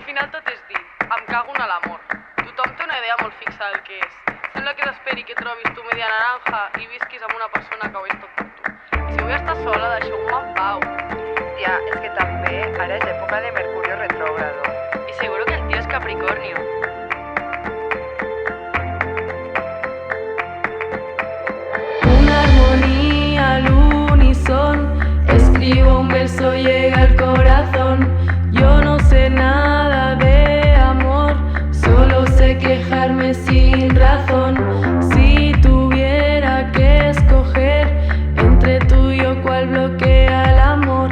final tot és dir, em cago en l'amor. Tothom té una idea molt fixa del que és. Sembla que t'esperi que trobis tu media naranja i visquis amb una persona que ho és tot per tu. I si vull estar sola, deixeu-me en pau. Tia, és que també ara és època de Mercurio retrógrado. Y seguro que el tío es Capricornio. Una armonía al unison, escribo un verso, llega al corazón. Yo no sé nada de amor, solo sé quejarme sin razón. Si tuviera que escoger entre tú y yo, ¿cuál bloquea el amor?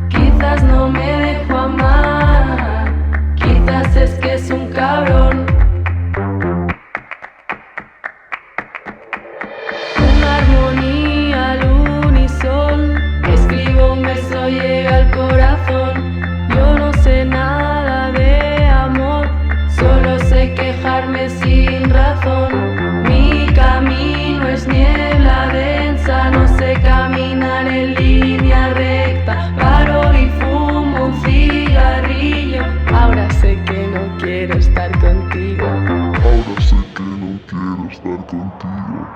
Quizás no me dejo amar, quizás es que es un cabrón. Una armonía al unison, escribo un verso, llega al corazón. Yo no sé nada de amor, solo sé quejarme sin razón. Mi camino es niebla densa, no sé caminar en línea recta. Paro y fumo un cigarrillo, ahora sé que no quiero estar contigo. Ahora sé que no quiero estar contigo.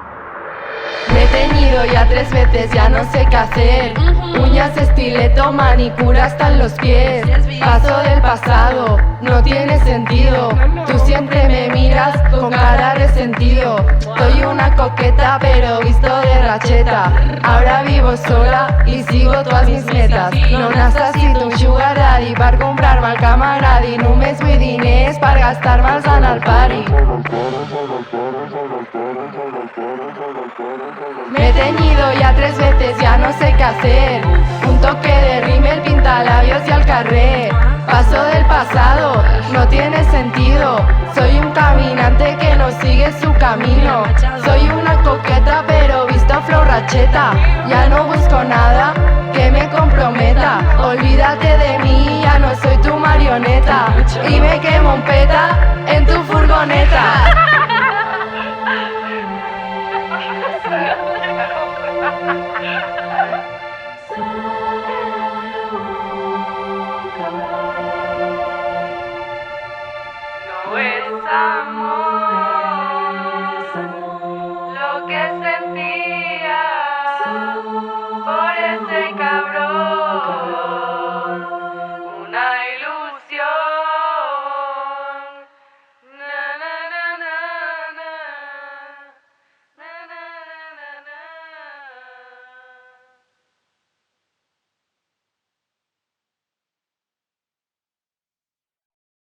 Me he teñido ya 3 veces, ya no sé qué hacer. Uñas, estileto, manicura hasta en los pies. Paso del pasado, no tiene sentido. Tú siempre me miras con cara resentido. Soy una coqueta pero visto de racheta. Ahora vivo sola y sigo todas mis metas. No necessito un sugar daddy per comprar-me el que m'agradi. Només vull diners per gastar-me'ls en el party. Me he teñido ya 3 veces, ya no sé qué hacer. Un toque de rímel, pintalabios y al carrer. Paso del pasado, no tiene sentido. Soy un caminante que no sigue su camino. Soy una coqueta pero visto flow racheta. Ya no busco nada que me comprometa. Olvídate de mí, ya no soy tu marioneta. Y me quemo un peta en tu furgoneta.